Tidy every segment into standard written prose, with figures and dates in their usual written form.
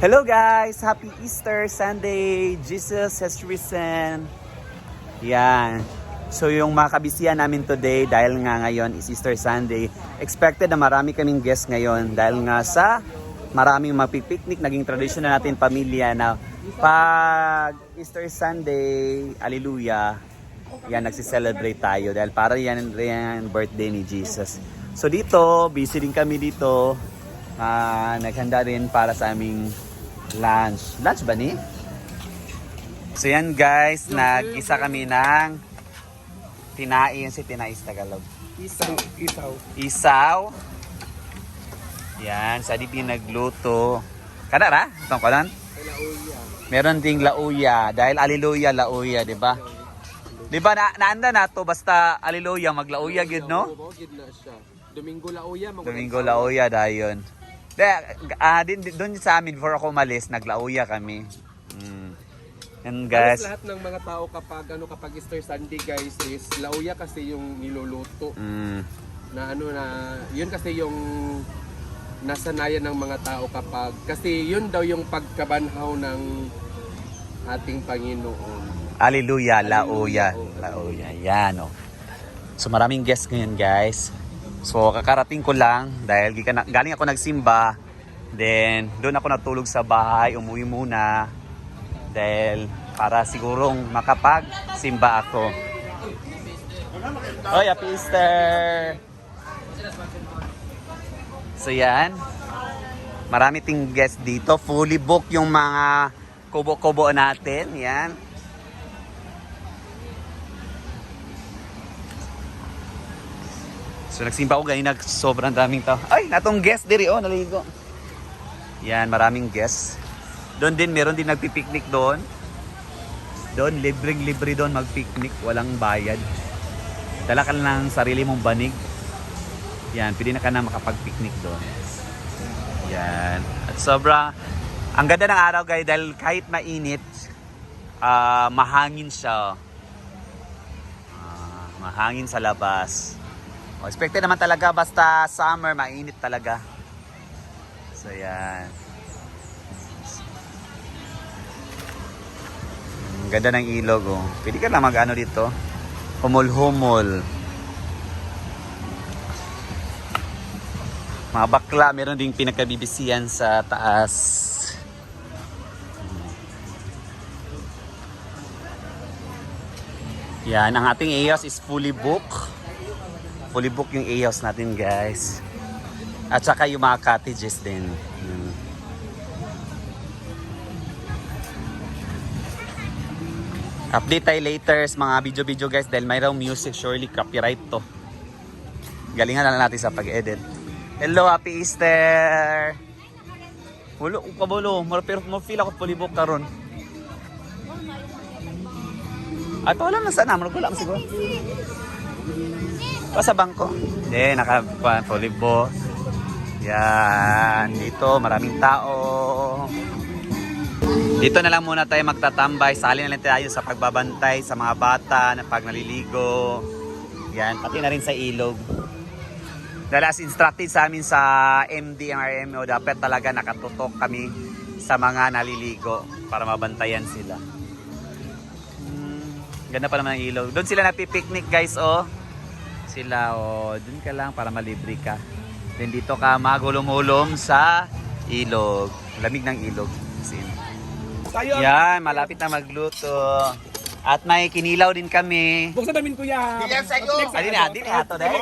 Hello guys! Happy Easter Sunday! Jesus has risen! Yan. So yung mga kabisihan namin today, dahil nga ngayon is Easter Sunday, expected na marami kaming guests ngayon dahil nga sa maraming mapipiknik, naging tradisyon na natin pamilya na pag Easter Sunday, Hallelujah, yan, nagsiselebrate tayo dahil para yan birthday ni Jesus. So dito, busy din kami dito. Naghanda rin para sa aming lunch. Lunch ba ni? So yan guys, nag-isa kami ng tinai. Si tinai sa Tagalog. Isaw. Yan, sa dito nagluto. Kada ra? Itong kanan? Lauya. Meron ding lauya. Dahil Hallelujah, lauya, di ba? Di ba naanda na to basta Hallelujah, maglauya gid no? Gid na siya. Domingo lauya, Domingo lauya dayon. Doon sa amin before ako umalis, naglauya kami. And guys, lahat ng mga tao kapag Easter Sunday guys is lauya kasi yung niluluto. Na yun kasi yung nasanayan ng mga tao kasi yun daw yung pagkabanhaw ng ating Panginoon. Hallelujah, lauya. Lauya, yan oh. So maraming guests ngayon guys. So kakarating ko lang dahil galing ako nagsimba. Then doon ako natulog sa bahay, umuwi muna. Dahil para sigurong makapag-simba ako. Hoy, Happy Easter! So yan. Marami ting guests dito. Fully booked yung mga kubo-kubo natin. Yan. So nagsimba ko ganina, sobrang daming tao. Ay, natong guest diri oh, naligo. Yan, maraming guests. Doon din, meron din nagpipiknik doon. Doon, libre doon magpiknik, walang bayad. Dala ka lang ng sarili mong banig. Yan, pwede na ka na makapagpiknik doon. Yan. At ang ganda ng araw guys, dahil kahit mainit, mahangin siya. Mahangin sa labas. Expected naman talaga basta summer, mainit talaga. So yan. Ang ganda ng ilog oh. Pwede ka lang mag-ano dito. Humol-humol. Mga bakla, meron ding pinagkabibisihan sa taas. Yan, ang ating AOS is fully booked. Fully book yung AOS natin guys. At saka yung mga cottages din. Update tayo later sa mga video guys dahil mayroong music, surely copyright to. Galingan na lang natin sa pag-edit. Hello, Happy Easter! Wala ko kabulo, pero feel ako fully book karon. Ay, wala na sana, wala mo siguro. Sa bangko. Hindi, naka-fully book. Yan, dito maraming tao. Dito na lang muna tayo magtatambay. Sali na lang tayo sa pagbabantay sa mga bata na pag naliligo. Yan, pati na rin sa ilog. Dahil as instructed sa amin sa MDMRMO, dapat talaga nakatutok kami sa mga naliligo para mabantayan sila. Ganda pa naman ang ilog. Doon sila napipiknik guys oh. Sila oh, doon ka lang para malibre ka. Then dito ka magulong-ulong sa ilog. Lamig ng ilog. Yan, malapit na magluto. At may kinilaw din kami. Buksan namin kuya. Diyan sa'yo. Din ato dahil.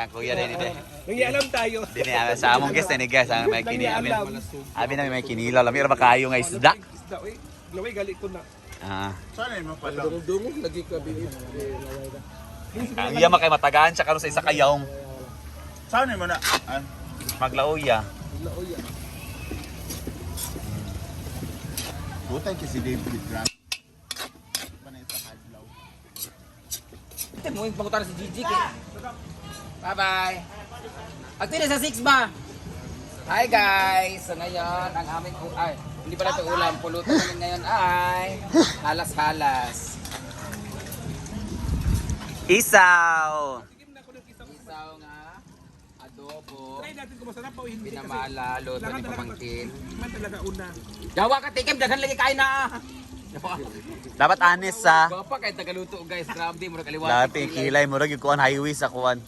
Kuya din ide. Nangialam tayo. Din sa among guest ni guys, may kinilaw. Abi na may kinilaw. Lamig ra ba kayo nga isda? Isda, oy. Laway gali ko na. Sana mo pala. Dungdung lagi ka bilib. Ang iya makay matagaan siya karon sa isa kayawng. Sana mo na. Maglauya. Lauya. Butay kasi David Grant. Panay sa hadlaw. Ito mo yung pangutan si Gigi. Bye-bye. Agtili sa 6 ba? Hi guys. So ngayon, ang aming hindi pala ito ulam. Pulutan namin ngayon ay halas-halas. Isaw. Isaw nga. Adobo. ko. Try natin kung masarap pa o hindi. Kasi Pinamalalo sa ni pamangkin. man talaga una. Jawa ka tikim, daghan lagi kain na. Dapat honest sa Bapa kay tagaluto guys, grabe mo kaliwat. lapi kilay mo rin yung kuhan highway sa kuhan.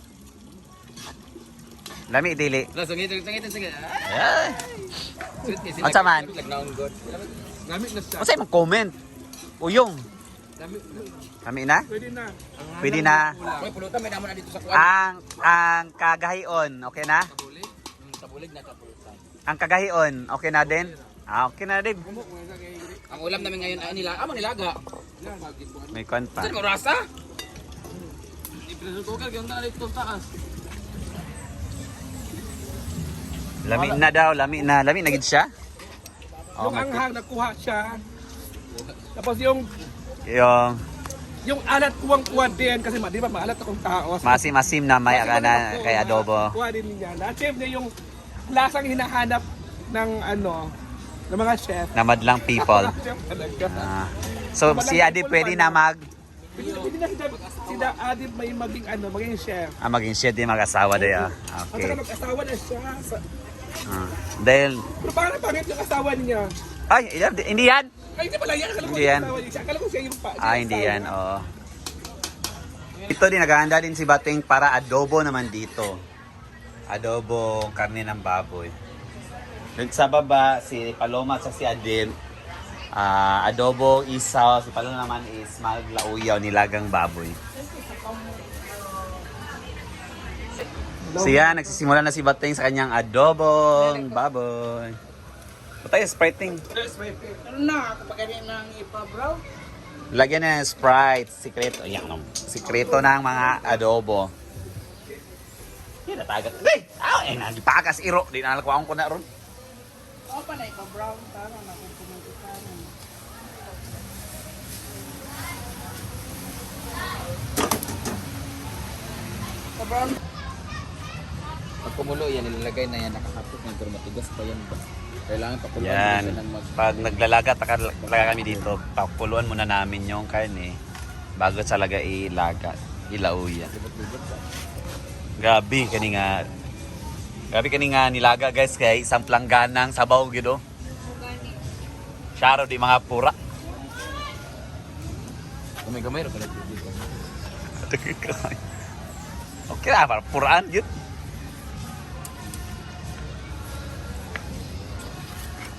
Lami dili. Sungit. Ay. Sweet kasi. Ang saman? Nagnaon god. Gamit na siya. Unsa imong comment? Uyong. Gamit na. Kami na? Pwede na. Pwede na. Oy, pulutan may namo na dito sa kuan. Ang kagahion, okay na? Kabulig. Sa bulig na kapulutan. Ang kagahion, okay na din? Okay na din. Ang ulam namin ngayon ay nilaga. May kuhan pa. Saan mo rasa? Ipreso ko kag yung dito taas. Lami na daw, lami na gid siya. Oh, Yung anghang nakuha siya. Tapos yung alat kuwang-kuwa din kasi di ba maalat akong tao. masim na may akana kay adobo. Kuha din niya. Na-achieve niya yung lasang hinahanap ng ng mga chef. Namadlang people. Chef talaga. Ah. So si Adib pwede na Pwede na sila Adib may maging chef. maging chef din mag-asawa day ah. At Okay. saka mag-asawa na siya. Dahil Pero parang pangit yung asawa niya. ay, hindi yan. Ay, hindi pala yan. Akala ko Hindi yung yan. asawa niya. Akala ko siya yung Hindi yan, oo. Ito din, naghahanda din si Bating para adobo naman dito. Adobo, karne ng baboy. Doon sa baba, si Paloma at si Adil. Adobo, isaw. Si Paloma naman is maglauyaw, nilagang baboy. So yan, nagsisimula na si Bating sa kanyang adobong baboy. Batay, Spriting. Ano na, kapag ganyan ng ipa-brow? Lagyan na ng Sprite, sikreto. Yan, no. Sikreto ng mga adobo. Yan, natagat. Hey! Nagipakas iro. Di na nalakuhaan ko na ron. Oo pa na ipa-brown. Tama na kung kumagkita na. Ipa-brown. Pag kumulo yan, nilalagay na yan, nakakapit na, pero matigas pa yan ba? Kailangan pakuluan Yan. siya ng Pag naglalaga, talaga kami dito, pakuluan muna namin yung karne bago talaga ilauya. Grabe, kani nga nilaga guys, kay isang plangganang sabaw gido. Syaro di mga pura. Gamay-gamay, pala dito. Okay na, para puraan yun.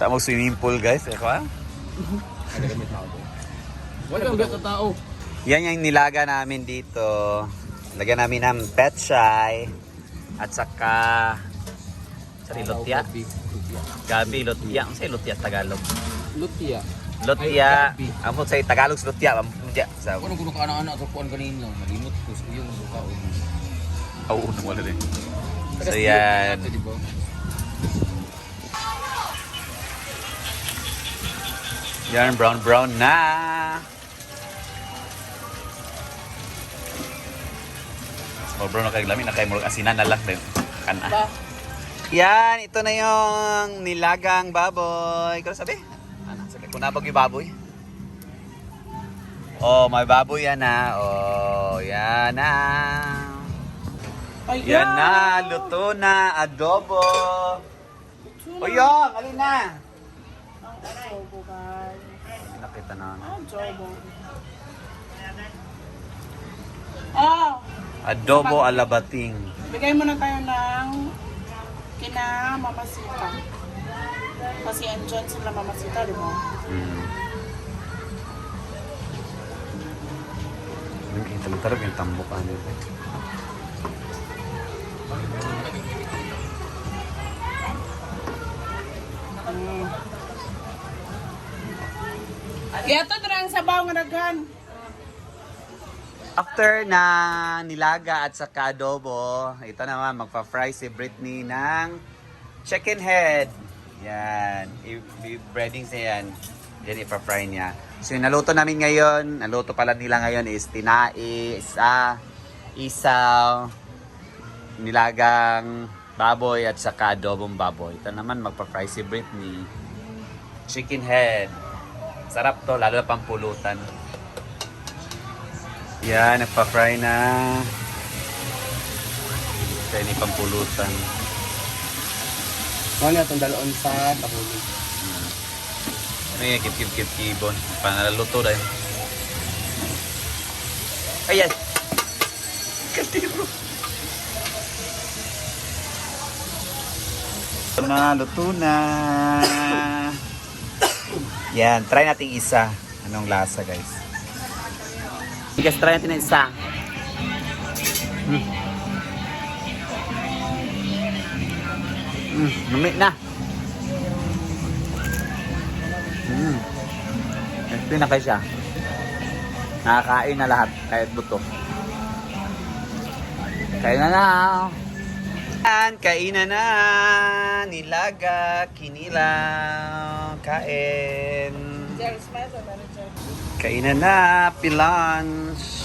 Tak swimming pool guys, eko ah. Nagagamit na ako. Wala kang gata tao. Yan yung nilaga namin dito. Lagyan namin ng petchay at saka lutya. Gabi, lutya. Ang say lutya Tagalog? Lutia. Lutya. Ay, gabi. Ang say Tagalog sa lutya. Lutya. Sa Kung ano ka anak-anak sa kuwan kanina, malimot ko sa yung suka. Oo, wala din. So yan. Yan, brown na. So, brown na kay lami na kay murag asinan na lang din. Kana. Yan, ito na yung nilagang baboy. Kano sabi? Ano, sabi ko nabag yung baboy. Oh, may baboy yan na. Oh, yan na. Yan na, luto na, adobo. O yun, alin na. Adobo, guys. Nakita na. Adobo. Adobo alabating. Bigay mo na tayo ng kina Mamasita. Kasi andyan sila Mamasita, di ba? Talog yung tambok ano. Kaya ito ang sabaw nga daghan. After na nilaga at saka adobo, ito naman magpa-fry si Britney ng chicken head. Yan, i-breading siya yan. Yan ipa-fry niya. So yung naluto namin ngayon, naluto pala nila ngayon is tinai, isaw, nilagang baboy at saka adobong baboy. Ito naman magpa-fry si Britney. Chicken head. Sarap to, lalo na pampulutan. Yan, nagpa-fry na. Kaya ni pampulutan. Ano itong dalon sa tapuli? May kip kibon. Panalaluto dahil. Ayan. Katiro. Luto na. Yan, try natin isa. Anong lasa, guys? Guys, try natin na isa. Lumit na. Ito na kayo siya. Nakakain na lahat, kahit buto. Kain na na. Kainan na. Nilaga, kinilaw, kain. Kainan na, pilunch.